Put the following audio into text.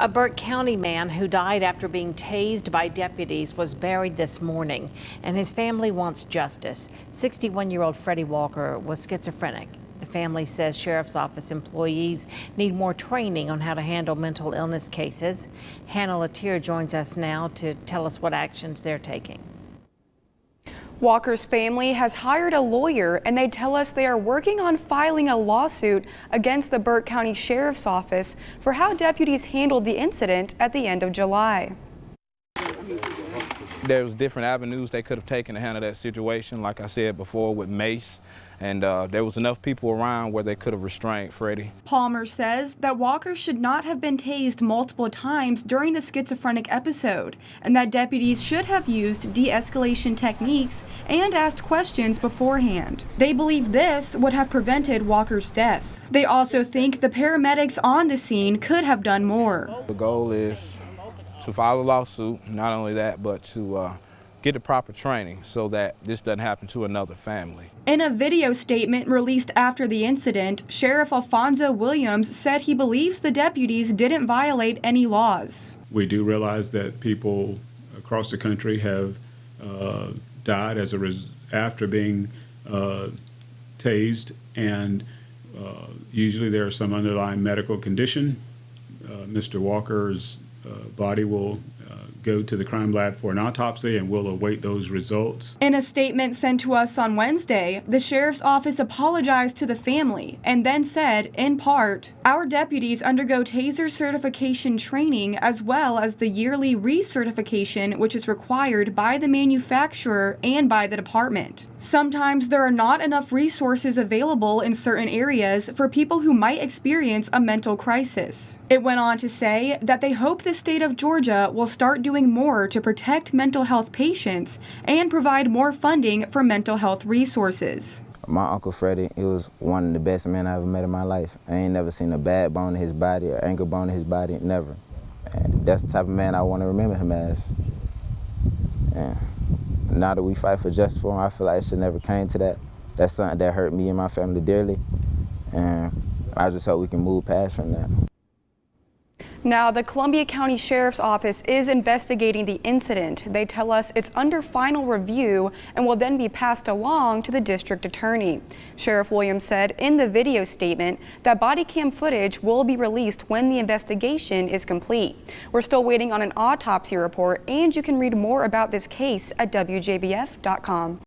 A Burke County man who died after being tased by deputies was buried this morning, and his family wants justice. 61-year-old Freddie Walker was schizophrenic. The family says Sheriff's Office employees need more training on how to handle mental illness cases. Hannah Latier joins us now to tell us what actions they're taking. Walker's family has hired a lawyer, and they tell us they are working on filing a lawsuit against the Burke County Sheriff's Office for how deputies handled the incident at the end of July. There was different avenues they could have taken to handle that situation, like I said before, with mace, and there was enough people around where they could have restrained Freddie. Palmer says that Walker should not have been tased multiple times during the schizophrenic episode, and that deputies should have used de-escalation techniques and asked questions beforehand. They believe this would have prevented Walker's death. They also think the paramedics on the scene could have done more. The goal is to file a lawsuit, not only that, but to get the proper training so that this doesn't happen to another family. In a video statement released after the incident, Sheriff Alfonso Williams said he believes the deputies didn't violate any laws. We do realize that people across the country have died after being tased, and usually there's some underlying medical condition. Mr. Walker's body will go to the crime lab for an autopsy, and we'll await those results. In a statement sent to us on Wednesday, the Sheriff's Office apologized to the family and then said, in part, "Our deputies undergo taser certification training as well as the yearly recertification which is required by the manufacturer and by the department. Sometimes there are not enough resources available in certain areas for people who might experience a mental crisis." It went on to say that they hope the state of Georgia will start doing more to protect mental health patients and provide more funding for mental health resources. My Uncle Freddie, he was one of the best men I ever met in my life. I ain't never seen a bad bone in his body or ankle bone in his body, never. And that's the type of man I want to remember him as. And now that we fight for justice for him, I feel like it should never came to that. That's something that hurt me and my family dearly. And I just hope we can move past from that. Now, the Columbia County Sheriff's Office is investigating the incident. They tell us it's under final review and will then be passed along to the district attorney. Sheriff Williams said in the video statement that body cam footage will be released when the investigation is complete. We're still waiting on an autopsy report, and you can read more about this case at WJBF.com.